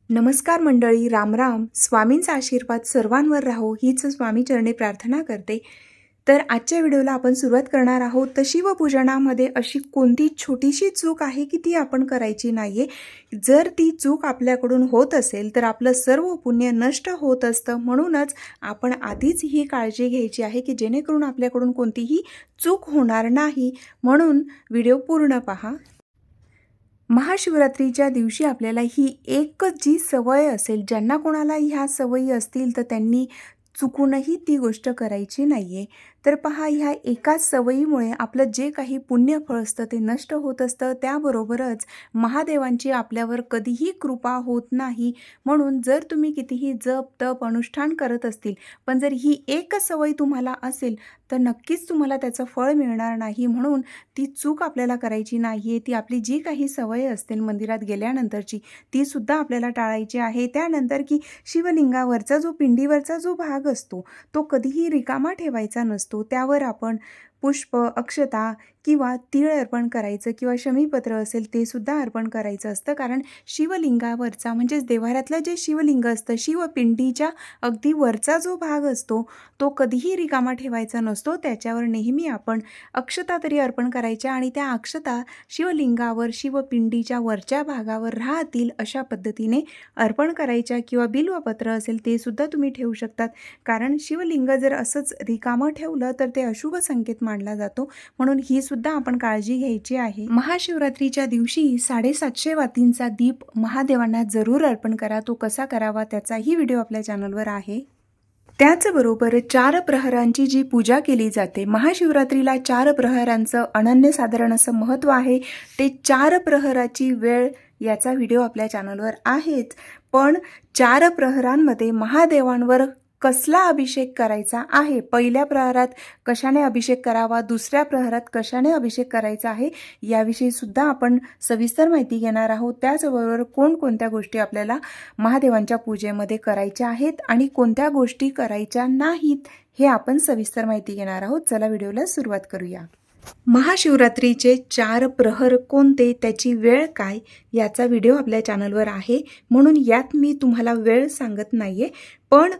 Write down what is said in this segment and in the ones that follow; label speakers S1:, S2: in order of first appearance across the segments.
S1: नमस्कार मंडळी, रामराम. स्वामींचा आशीर्वाद सर्वांवर राहो हीच स्वामी चरणी प्रार्थना करते. तर आजच्या व्हिडिओला आपण सुरुवात करणार आहोत. तर शिवपूजनामध्ये अशी कोणती छोटीशी चूक आहे की ती आपण करायची नाही आहे. जर ती चूक आपल्याकडून होत असेल तर आपलं सर्व पुण्य नष्ट होत असतं. म्हणूनच आपण आधीच ही काळजी घ्यायची आहे की जेणेकरून आपल्याकडून कोणतीही चूक होणार नाही. म्हणून व्हिडिओ पूर्ण पहा. महाशिवरात्रीच्या दिवशी आपल्याला ही एकच जी सवय असेल, ज्यांना कोणाला ह्या सवयी असतील तर त्यांनी चुकूनही ती गोष्ट करायची नाही आहे. तर पहा, ह्या एकाच सवयीमुळे आपलं जे काही पुण्यफळ असतं ते नष्ट होत असतं. त्याबरोबरच महादेवांची आपल्यावर कधीही कृपा होत नाही. म्हणून जर तुम्ही कितीही जप तप अनुष्ठान करत असतील, पण जर ही एकच सवय तुम्हाला असेल तर नक्कीच तुम्हाला त्याचं फळ मिळणार नाही. म्हणून ती चूक आपल्याला करायची नाही आहे. ती आपली जी काही सवय असते मंदिरात गेल्यानंतरची ती सुद्धा आपल्याला टाळायची आहे. त्यानंतर की शिवलिंगावरचा जो पिंडीवरचा जो भाग असतो तो कधीही रिकामा ठेवायचा नसतो. त्यावर आपण पुष्प, अक्षता किंवा तीळ अर्पण करायचं किंवा शमीपत्र असेल ते सुद्धा अर्पण करायचं असतं. कारण शिवलिंगावरचा म्हणजेच देव्हाऱ्यातलं जे शिवलिंग असतं, शिवपिंडीच्या अगदी वरचा जो भाग असतो तो कधीही रिकामा ठेवायचा नसतो. त्याच्यावर नेहमी आपण अक्षता तरी अर्पण करायच्या आणि त्या अक्षता शिवलिंगावर शिवपिंडीच्या वरच्या भागावर राहतील अशा पद्धतीने अर्पण करायच्या. किंवा बिल्वपत्र असेल ते सुद्धा तुम्ही ठेवू शकतात. कारण शिवलिंग जर असंच रिकामं ठेवलं तर ते अशुभ संकेत मानला जातो. म्हणून ही सुद्धा आपण काळजी घ्यायची आहे. महाशिवरात्रीच्या दिवशी 750 वातींचा दीप महादेवांना जरूर अर्पण करा. तो कसा करावा त्याचाही व्हिडिओ आपल्या चॅनलवर आहे. त्याचबरोबर 4 प्रहरांची जी पूजा केली जाते, महाशिवरात्रीला 4 प्रहरांचं अनन्यसाधारण असं महत्त्व आहे. ते 4 प्रहराची वेळ याचा व्हिडिओ आपल्या चॅनलवर आहेच. पण 4 प्रहरांमध्ये महादेवांवर कसला अभिषेक करायचा आहे, पहिल्या प्रहरात कशाने अभिषेक करावा, दुसऱ्या प्रहरात कशाने अभिषेक करायचा आहे याविषयी सुद्धा आपण सविस्तर माहिती घेणार आहोत. त्याचबरोबर कोणकोणत्या गोष्टी आपल्याला महादेवांच्या पूजेमध्ये करायच्या आहेत आणि कोणत्या गोष्टी करायच्या नाहीत हे आपण सविस्तर माहिती घेणार आहोत. चला व्हिडिओला सुरुवात करूया. महाशिवरात्रीचे 4 प्रहर कोणते, त्याची वेळ काय याचा व्हिडिओ आपल्या चॅनलवर आहे. म्हणून यात मी तुम्हाला वेळ सांगत नाहीये, पण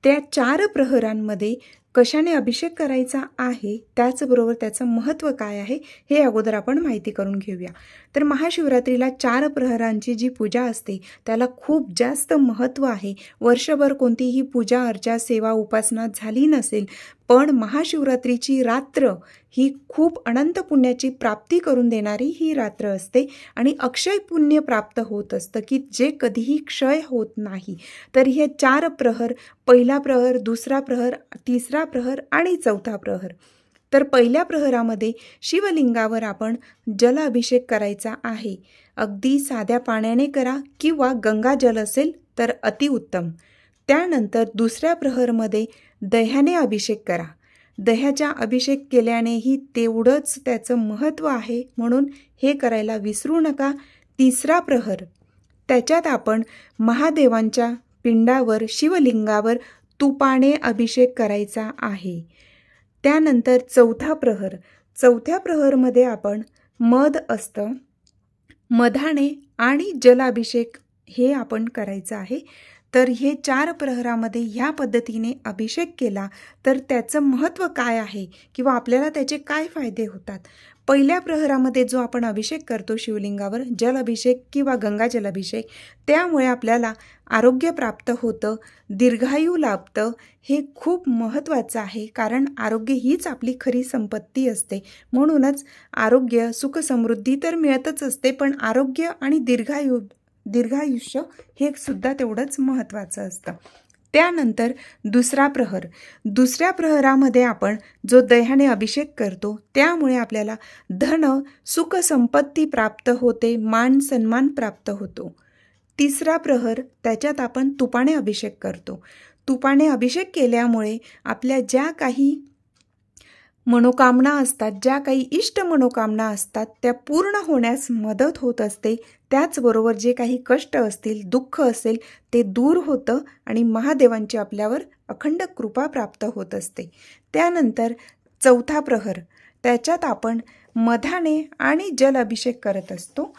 S1: त्या 4 प्रहरांमध्ये कशाने अभिषेक करायचा आहे, त्याचबरोबर त्याचं महत्त्व काय आहे हे अगोदर आपण माहिती करून घेऊया. तर महाशिवरात्रीला 4 प्रहरांची जी पूजा असते त्याला खूप जास्त महत्त्व आहे. वर्षभर कोणतीही पूजा अर्चा सेवा उपासना झाली नसेल, पण महाशिवरात्रीची रात्र ही खूप अनंत पुण्याची प्राप्ती करून देणारी ही रात्र असते आणि अक्षय पुण्य प्राप्त होत असतं की जे कधीही क्षय होत नाही. तर हे 4 प्रहर, पहिला प्रहर, दुसरा प्रहर, तिसरा प्रहर आणि चौथा प्रहर. तर पहिल्या प्रहरामध्ये शिवलिंगावर आपण जलाभिषेक करायचा आहे. अगदी साध्या पाण्याने करा किंवा गंगाजल असेल तर अतिउत्तम. त्यानंतर दुसऱ्या प्रहरमध्ये दह्याने अभिषेक करा. दह्याचा अभिषेक केल्यानेही तेवढंच त्याचं महत्त्व आहे, म्हणून हे करायला विसरू नका. तिसरा प्रहर, त्याच्यात आपण महादेवांच्या पिंडावर शिवलिंगावर तुपाने अभिषेक करायचा आहे. त्यानंतर चौथा प्रहर, चौथ्या प्रहरमध्ये आपण मध असतं, मधाने आणि जलाभिषेक हे आपण करायचं आहे. तर हे 4 प्रहरामध्ये ह्या पद्धतीने अभिषेक केला तर त्याचं महत्त्व काय आहे किंवा आपल्याला त्याचे काय फायदे होतात. पहिल्या प्रहरामध्ये जो आपण अभिषेक करतो शिवलिंगावर, जल अभिषेक किंवा गंगाजल अभिषेक, त्यामुळे आपल्याला आरोग्य प्राप्त होतं, दीर्घायू लाभतं. हे खूप महत्त्वाचं आहे, कारण आरोग्य हीच आपली खरी संपत्ती असते. म्हणूनच आरोग्य, सुख समृद्धी तर मिळतच असते, पण आरोग्य आणि दीर्घायुष्य हे सुद्धा तेवढंच महत्त्वाचं असतं. त्यानंतर दुसरा प्रहर, दुसऱ्या प्रहरामध्ये आपण जो दह्याने अभिषेक करतो त्यामुळे आपल्याला धन, सुख संपत्ती प्राप्त होते, मान सन्मान प्राप्त होतो. तिसरा प्रहर, त्याच्यात आपण तुपाने अभिषेक करतो. तुपाने अभिषेक केल्यामुळे आपल्या ज्या काही मनोकामना असतात, ज्या काही इष्ट मनोकामना असतात त्या पूर्ण होण्यास मदत होत असते. त्याचबरोबर जे काही कष्ट असतील, दुःख असेल ते दूर होतं आणि महादेवांची आपल्यावर अखंड कृपा प्राप्त होत असते. त्यानंतर चौथा प्रहर, त्याच्यात आपण मधाने आणि जल अभिषेक करत असतो.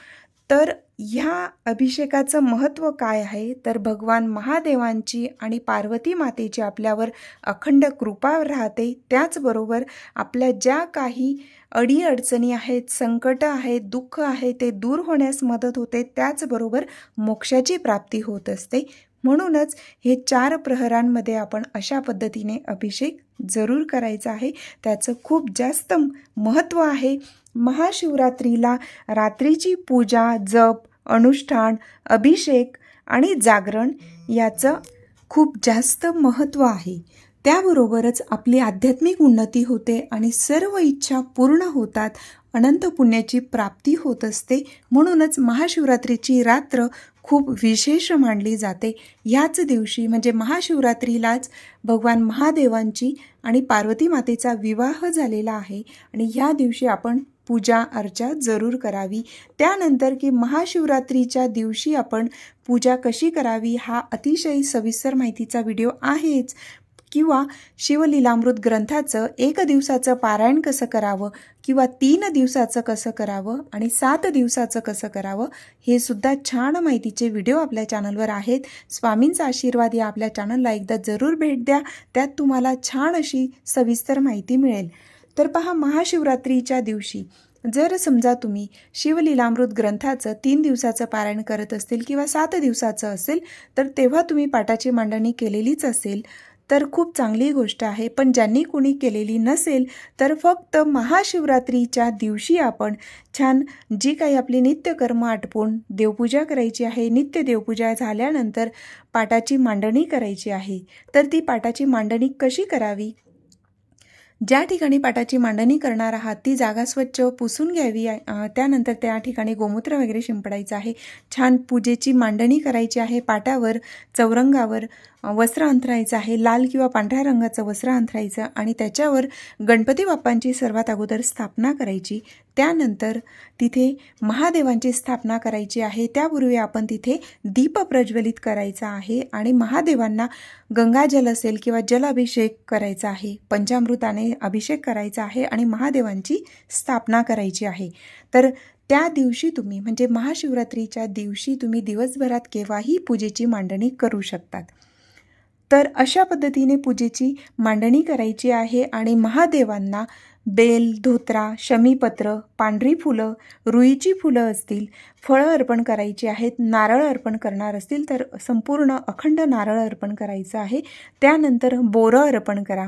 S1: तर ह्या अभिषेकाचं महत्त्व काय आहे तर भगवान महादेवांची आणि पार्वती मातेची आपल्यावर अखंड कृपा राहते. त्याचबरोबर आपल्या ज्या काही अडीअडचणी आहेत, संकट आहेत, दुःख आहे ते दूर होण्यास मदत होते. त्याचबरोबर मोक्षाची प्राप्ती होत असते. म्हणूनच हे 4 प्रहरांमध्ये आपण अशा पद्धतीने अभिषेक जरूर करायचा आहे. त्याचं खूप जास्त महत्त्व आहे. महाशिवरात्रीला रात्रीची पूजा, जप, अनुष्ठान, अभिषेक आणि जागरण याचं खूप जास्त महत्त्व आहे. त्याबरोबरच आपली आध्यात्मिक उन्नती होते आणि सर्व इच्छा पूर्ण होतात. अनंत पुण्याची प्राप्ती होत असते. म्हणूनच महाशिवरात्रीची रात्र खूप विशेष मानली जाते. ह्याच दिवशी म्हणजे महाशिवरात्रीलाच भगवान महादेवांची आणि पार्वती मातेचा विवाह झालेला आहे आणि ह्या दिवशी आपण पूजा अर्चा जरूर करावी. त्यानंतर की महाशिवरात्रीच्या दिवशी आपण पूजा कशी करावी हा अतिशय सविस्तर माहितीचा व्हिडिओ आहेच. किंवा शिवलीलामृत ग्रंथाचं 1 दिवसाचं पारायण कसं करावं किंवा 3 दिवसाचं कसं करावं आणि 7 दिवसाचं कसं करावं हे सुद्धा छान माहितीचे व्हिडिओ आपल्या चॅनलवर आहेत. स्वामींचा आशीर्वाद या आपल्या चॅनलला एकदा जरूर भेट द्या. त्यात तुम्हाला छान अशी सविस्तर माहिती मिळेल. तर पहा, महाशिवरात्रीच्या दिवशी जर समजा तुम्ही शिवलीलामृत ग्रंथाचं 3 दिवसाचं पारायण करत असतील किंवा 7 दिवसाचं असेल तर तेव्हा तुम्ही पाटाची मांडणी केलेलीच असेल तर खूप चांगली गोष्ट आहे. पण ज्यांनी कोणी केलेली नसेल तर फक्त महाशिवरात्रीच्या दिवशी आपण छान जी काही आपली नित्यकर्म आटपून देवपूजा करायची आहे. नित्य देवपूजा झाल्यानंतर पाटाची मांडणी करायची आहे. तर ती पाटाची मांडणी कशी करावी? ज्या ठिकाणी पाटाची मांडणी करणार आहात ती जागा स्वच्छ पुसून घ्यावी. त्यानंतर त्या ठिकाणी गोमूत्र वगैरे शिंपडायचं आहे. छान पूजेची मांडणी करायची आहे. पाटावर चौरंगावर वस्त्र अंथरायचं आहे. लाल किंवा पांढऱ्या रंगाचं वस्त्र अंथरायचं आणि त्याच्यावर गणपती बाप्पांची सर्वात अगोदर स्थापना करायची. त्यानंतर तिथे महादेवांची स्थापना करायची आहे. त्यापूर्वी आपण तिथे दीप प्रज्वलित करायचा आहे आणि महादेवांना गंगाजल असेल किंवा जलाभिषेक करायचा आहे. पंचामृताने अभिषेक करायचा आहे आणि महादेवांची स्थापना करायची आहे. तर त्या दिवशी तुम्ही म्हणजे महाशिवरात्रीच्या दिवशी तुम्ही दिवसभरात केव्हाही पूजेची मांडणी करू शकतात. तर अशा पद्धतीने पूजेची मांडणी करायची आहे आणि महादेवांना बेल, धोत्रा, शमीपत्र, पांढरी फुलं, रुईची फुलं असतील, फळं अर्पण करायची आहेत. नारळ अर्पण करणार असतील तर संपूर्ण अखंड नारळ अर्पण करायचं आहे. त्यानंतर बोरं अर्पण करा.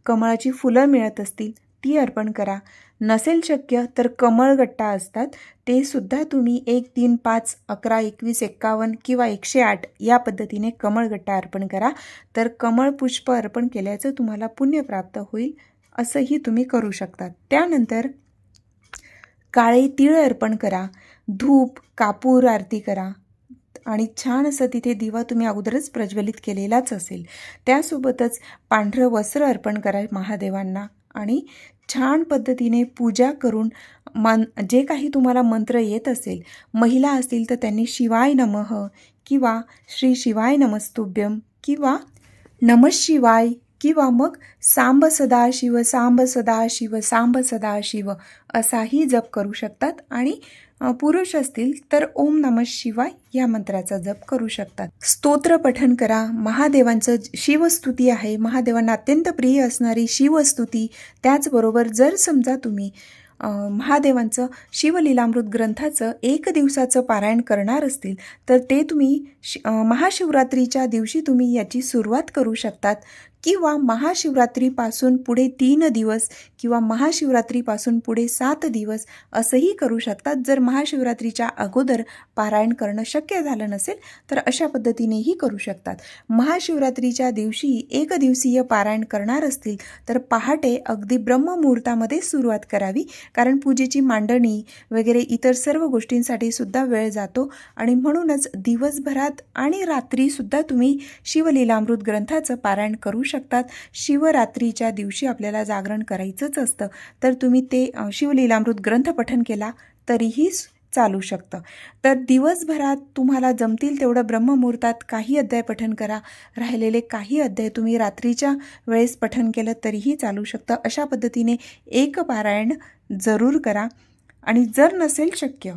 S1: कमळाची फुलं मिळत असतील ती अर्पण करा. नसेल शक्य तर कमळगट्टा असतात ते सुद्धा तुम्ही 1, 3, 5, 11, 21, 51 किंवा 108 या पद्धतीने कमळगट्टा अर्पण करा. तर कमळ पुष्प अर्पण केल्याचं तुम्हाला पुण्य प्राप्त होईल असंही तुम्ही करू शकता. त्यानंतर काळे तीळ अर्पण करा. धूप, कापूर आरती करा आणि छान असं तिथे दिवा तुम्ही अगोदरच प्रज्वलित केलेलाच असेल. त्यासोबतच पांढरं वस्त्र अर्पण करा महादेवांना आणि छान पद्धतीने पूजा करून जे काही तुम्हाला मंत्र येत असेल, महिला असतील तर त्यांनी शिवाय नमः किंवा श्री शिवाय नमस्तुभ्यं किंवा नमः शिवाय किंवा मग सांब सदाशिव, सांब सदाशिव, सांब सदाशिव असाही जप करू शकतात. आणि पुरुष असतील तर ओम नमः शिवाय या मंत्राचा जप करू शकतात. स्तोत्र पठण करा. महादेवांचं शिवस्तुती आहे, महादेवांना अत्यंत प्रिय असणारी शिवस्तुती. त्याचबरोबर जर समजा तुम्ही महादेवांचं शिवलीलामृत ग्रंथाचं 1 दिवसाचं पारायण करणार असतील तर ते तुम्ही महाशिवरात्रीच्या दिवशी तुम्ही याची सुरुवात करू शकतात किंवा महाशिवरात्रीपासून पुढे 3 दिवस किंवा महाशिवरात्रीपासून पुढे 7 दिवस असंही करू शकतात. जर महाशिवरात्रीच्या अगोदर पारायण करणं शक्य झालं नसेल तर अशा पद्धतीनेही करू शकतात. महाशिवरात्रीच्या दिवशी 1 दिवसीय पारायण करणार असतील तर पहाटे अगदी ब्रह्ममुहूर्तामध्ये सुरुवात करावी. कारण पूजेची मांडणी वगैरे इतर सर्व गोष्टींसाठी सुद्धा वेळ जातो आणि म्हणूनच दिवसभरात आणि रात्रीसुद्धा तुम्ही शिवलीलामृत ग्रंथाचं पारायण करू शकतात. शिवरात्रीच्या दिवशी आपल्याला जागरण करायचंच असतं तर तुम्ही ते शिवलीलामृत ग्रंथ पठण केला तरीही चालू शकतं. तर दिवसभरात तुम्हाला जमतील तेवढं ब्रह्ममुहूर्तात काही अध्याय पठण करा. राहिलेले काही अध्याय तुम्ही रात्रीच्या वेळेस पठण केलं तरीही चालू शकतं. अशा पद्धतीने एक पारायण जरूर करा. आणि जर नसेल शक्य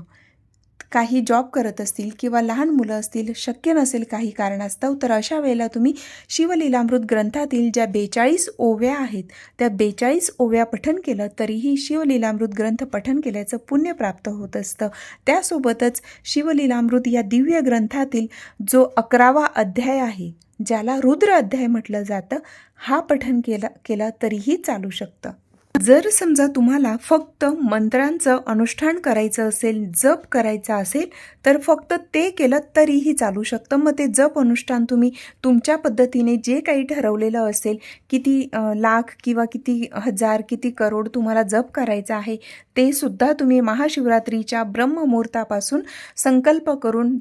S1: काही जॉब करत असतील किंवा लहान मुलं असतील, शक्य नसेल काही कारणास्तव, तर अशा वेळेला तुम्ही शिवलीलामृत ग्रंथातील ज्या 42 ओव्या आहेत त्या 42 ओव्या पठण केलं तरीही शिवलीलामृत ग्रंथ पठण केल्याचं पुण्य प्राप्त होत असतं. त्यासोबतच शिवलीलामृत या दिव्य ग्रंथातील जो 11वा अध्याय आहे, ज्याला रुद्र अध्याय म्हटलं जातं, हा पठण केला तरीही चालू शकतं. जर समजा तुम्हाला फक्त मंत्रांचं अनुष्ठान करायचं असेल, जप करायचा असेल, तर फक्त ते केलं तरीही चालू शकतं. मग ते जप अनुष्ठान तुम्ही तुमच्या पद्धतीने जे काही ठरवलेलं असेल, किती लाख किंवा किती हजार, किती करोड तुम्हाला जप करायचा आहे, ते सुद्धा तुम्ही महाशिवरात्रीच्या ब्रह्ममुहूर्तापासून संकल्प करून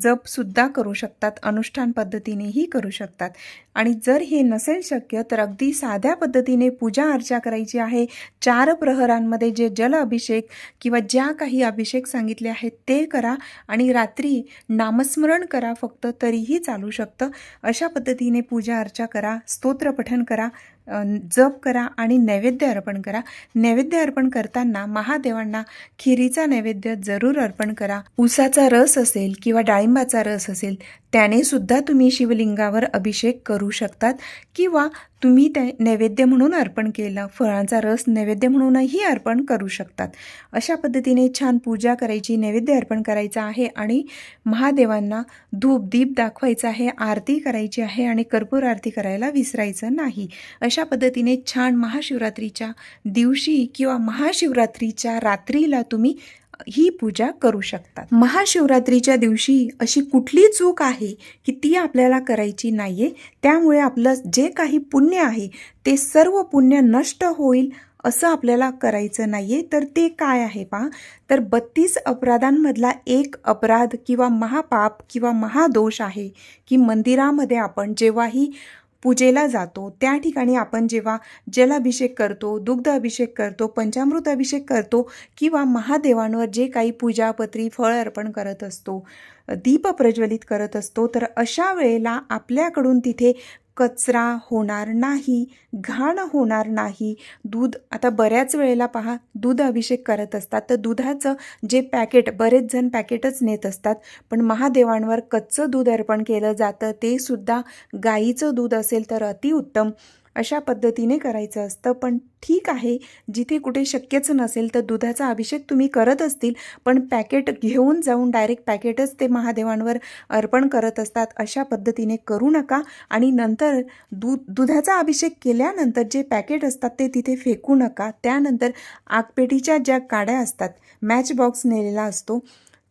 S1: जपसुद्धा करू शकतात, अनुष्ठान पद्धतीनेही करू शकतात. आणि जर हे नसेल शक्य तर अगदी साध्या पद्धतीने पूजा अर्चा करायची आहे. 4 प्रहरांमध्ये जे जल अभिषेक किंवा ज्या काही अभिषेक सांगितले आहेत ते करा आणि रात्री नामस्मरण करा फक्त, तरीही चालू शकतं. अशा पद्धतीने पूजा अर्चा करा, स्तोत्र पठण करा, जप करा आणि नैवेद्य अर्पण करा. नैवेद्य अर्पण करताना महादेवांना खिरीचा नैवेद्य जरूर अर्पण करा. ऊसाचा रस असेल किंवा डाळिंबाचा रस असेल त्याने सुद्धा तुम्ही शिवलिंगावर अभिषेक करू शकतात किंवा तुम्ही ते नैवेद्य म्हणून अर्पण केलं, फळांचा रस नैवेद्य म्हणूनही अर्पण करू शकतात. अशा पद्धतीने छान पूजा करायची, नैवेद्य अर्पण करायचा आहे आणि महादेवांना धूप दीप दाखवायचा आहे, आरती करायची आहे आणि कर्पूर आरती करायला विसरायचं नाही. अशा पद्धतीने छान महाशिवरात्रीच्या दिवशी किंवा महाशिवरात्रीच्या रात्रीला तुम्ही ही पूजा करू शकतात. महाशिवरात्रीच्या दिवशी अशी कुठली चूक आहे की ती आपल्याला करायची नाहीये. त्यामुळे आपलं जे काही पुण्य आहे ते सर्व पुण्य नष्ट होईल असं आपल्याला करायचं नाहीये. तर ते काय आहे पहा, तर 32 अपराधांमधला एक अपराध किंवा महापाप किंवा महादोष आहे की मंदिरामध्ये आपण जेव्हाही पूजेला जातो त्या ठिकाणी आपण जेव्हा जलाभिषेक करतो, दुग्ध अभिषेक करतो, पंचामृत अभिषेक करतो किंवा महादेवांवर जे काही पूजापत्री फळ अर्पण करत असतो, दीप प्रज्वलित करत असतो, तर अशा वेळेला आपल्याकडून तिथे कचरा होणार नाही, घाण होणार नाही. दूध, आता बऱ्याच वेळेला पहा दूध अभिषेक करत असतात तर दुधाचं जे पॅकेट, बरेच जण पॅकेटच नेत असतात, पण महादेवांवर कच्चं दूध अर्पण केलं जातं, ते सुद्धा गाईचं दूध असेल तर अतिउत्तम. अशा पद्धतीने करायचं असतं. पण ठीक आहे, जिथे कुठे शक्यच नसेल तर दुधाचा अभिषेक तुम्ही करत असतील पण पॅकेट घेऊन जाऊन डायरेक्ट पॅकेटच ते महादेवांवर अर्पण करत असतात, अशा पद्धतीने करू नका. आणि नंतर दुधाचा अभिषेक केल्यानंतर जे पॅकेट असतात ते तिथे फेकू नका. त्यानंतर आगपेटीच्या ज्या काड्या असतात, मॅच बॉक्स नेलेला असतो,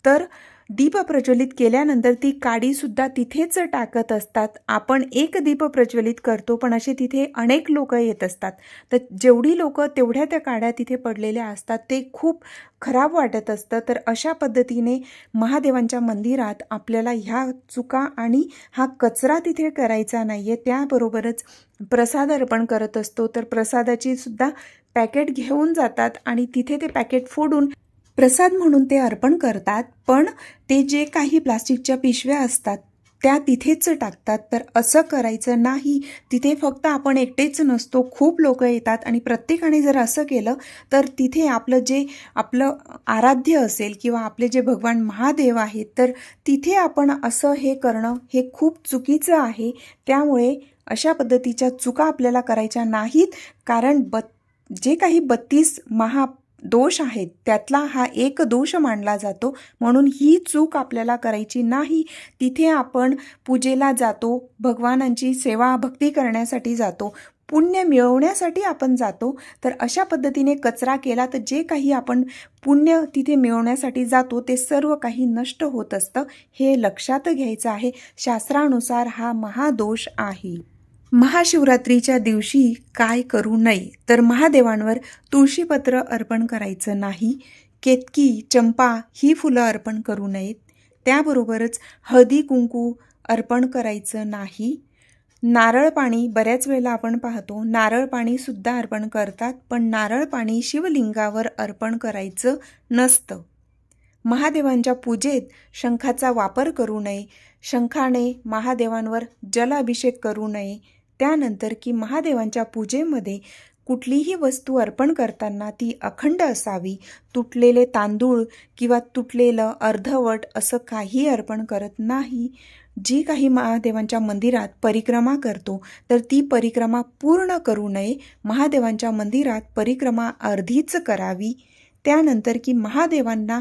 S1: तर दीप प्रज्वलित केल्यानंतर ती काडीसुद्धा तिथेच टाकत असतात. आपण एक दीप प्रज्वलित करतो पण असे तिथे अनेक लोक येत असतात, तर जेवढी लोक तेवढ्या त्या काड्या तिथे पडलेल्या असतात, ते खूप खराब वाटत असतं. तर अशा पद्धतीने महादेवांच्या मंदिरात आपल्याला ह्या चुका आणि हा कचरा तिथे करायचा नाही आहे. त्याबरोबरच प्रसाद अर्पण करत असतो तर प्रसादाची सुद्धा पॅकेट घेऊन जातात आणि तिथे ते पॅकेट फोडून प्रसाद म्हणून ते अर्पण करतात, पण ते जे काही प्लास्टिकच्या पिशव्या असतात त्या तिथेच टाकतात. तर असं करायचं नाही. तिथे फक्त आपण एकटेच नसतो, खूप लोक येतात आणि प्रत्येकाने जर असं केलं तर तिथे आपलं आराध्य असेल किंवा आपले जे भगवान महादेव आहेत, तर तिथे आपण असं हे करणं हे खूप चुकीचं आहे. त्यामुळे अशा पद्धतीच्या चुका आपल्याला करायच्या नाहीत. कारण जे काही 32 दोष आहेत त्यातला हा एक दोष मानला जातो, म्हणून ही चूक आपल्याला करायची नाही. तिथे आपण पूजेला जातो, भगवानांची सेवा भक्ती करण्यासाठी जातो, पुण्य मिळवण्यासाठी आपण जातो. तर अशा पद्धतीने कचरा केला तर जे काही आपण पुण्य तिथे मिळवण्यासाठी जातो ते सर्व काही नष्ट होत असतं. हे लक्षात घ्यायचं आहे. शास्त्रानुसार हा महादोष आहे. महाशिवरात्रीच्या दिवशी काय करू नये, तर महादेवांवर तुळशीपत्र अर्पण करायचं नाही, केतकी, चंपा ही फुलं अर्पण करू नयेत. त्याबरोबरच हळदी कुंकू अर्पण करायचं नाही. नारळ पाणी, बऱ्याच वेळेला आपण पाहतो नारळ पाणीसुद्धा अर्पण करतात, पण नारळ पाणी शिवलिंगावर अर्पण करायचं नसतं. महादेवांच्या पूजेत शंखाचा वापर करू नये, शंखाने महादेवांवर जलाभिषेक करू नये. त्यानंतर की महादेवांच्या पूजेमध्ये कुठलीही वस्तू अर्पण करताना ती अखंड असावी. तुटलेले तांदूळ किंवा तुटलेलं अर्धवट असं काही अर्पण करत नाही. जी काही महादेवांच्या मंदिरात परिक्रमा करतो तर ती परिक्रमा पूर्ण करू नये. महादेवांच्या मंदिरात परिक्रमा अर्धीच करावी. त्यानंतर की महादेवांना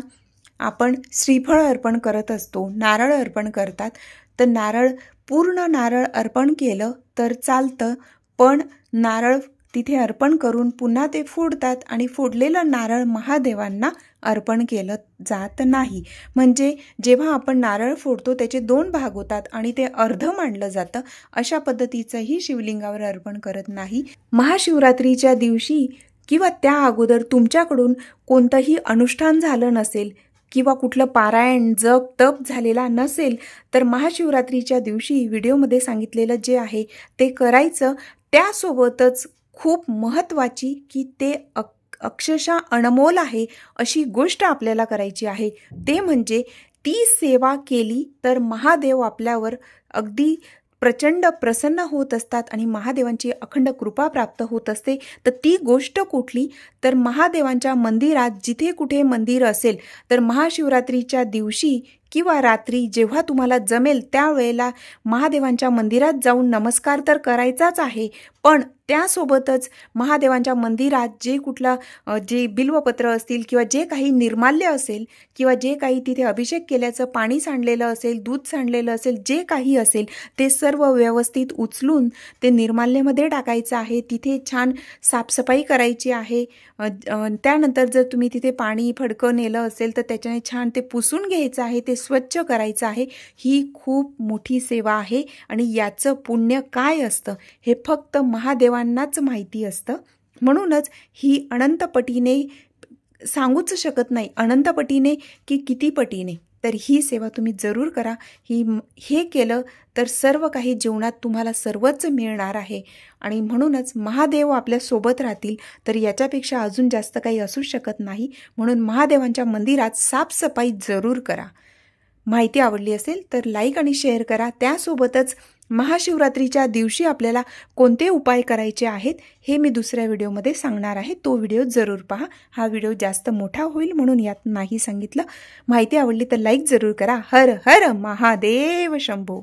S1: आपण श्रीफळ अर्पण करत असतो, नारळ अर्पण करतात, तर पूर्ण नारळ अर्पण केलं तर चालतं, पण नारळ तिथे अर्पण करून पुन्हा ते फोडतात आणि फोडलेलं नारळ महादेवांना अर्पण केलं जात नाही. म्हणजे जेव्हा आपण नारळ फोडतो त्याचे 2 भाग होतात आणि ते अर्ध मांडलं जातं. अशा पद्धतीचंही शिवलिंगावर अर्पण करत नाही. महाशिवरात्रीच्या दिवशी किंवा त्या अगोदर तुमच्याकडून कोणतंही अनुष्ठान झालं नसेल किंवा कुठलं पारायण जप तप झालेला नसेल तर महाशिवरात्रीच्या दिवशी व्हिडिओमध्ये सांगितलेलं जे आहे ते करायचं. त्यासोबतच खूप महत्त्वाची की ते अक्षरशः अनमोल आहे अशी गोष्ट आपल्याला करायची आहे. ते म्हणजे ती सेवा केली तर महादेव आपल्यावर अगदी प्रचंड प्रसन्न होत असतात आणि महादेवांची अखंड कृपा प्राप्त होत असते. तर ती गोष्ट कुठली, तर महादेवांच्या मंदिरात जिथे कुठे मंदिर असेल तर महाशिवरात्रीच्या दिवशी किंवा रात्री जेव्हा तुम्हाला जमेल त्यावेळेला महादेवांच्या मंदिरात जाऊन नमस्कार तर करायचाच आहे, पण त्यासोबतच महादेवांच्या मंदिरात जे बिल्वपत्र असतील किंवा जे काही निर्माल्य असेल किंवा जे काही तिथे अभिषेक केल्याचं पाणी सांडलेलं असेल, दूध सांडलेलं असेल, जे काही असेल ते सर्व व्यवस्थित उचलून ते निर्माल्यमध्ये टाकायचं आहे. तिथे छान साफसफाई करायची आहे. त्यानंतर जर तुम्ही तिथे पाणी फडकं नेलं असेल तर त्याच्याने छान ते पुसून घ्यायचं आहे, ते स्वच्छ करायचं आहे. ही खूप मोठी सेवा आहे आणि याचं पुण्य काय असतं हे फक्त महादेवांनाच माहिती असतं. म्हणूनच ही अनंतपटीने सांगूच शकत नाही, अनंतपटीने की किती पटीने. तर ही सेवा तुम्ही जरूर करा. हे केलं तर सर्व काही जीवनात तुम्हाला सर्वच मिळणार आहे आणि म्हणूनच महादेव आपल्यासोबत राहतील. तर याच्यापेक्षा अजून जास्त काही असू शकत नाही. म्हणून महादेवांच्या मंदिरात साफसफाई जरूर करा. माहिती आवडली असेल तर लाईक आणि शेअर करा. त्यासोबतच महाशिवरात्रीच्या दिवशी आपल्याला कोणते उपाय करायचे आहेत हे मी दुसऱ्या व्हिडिओमध्ये सांगणार आहे. तो व्हिडिओ जरूर पहा. हा व्हिडिओ जास्त मोठा होईल म्हणून यात नाही सांगितलं. माहिती आवडली तर लाईक जरूर करा. हर हर महादेव शंभो.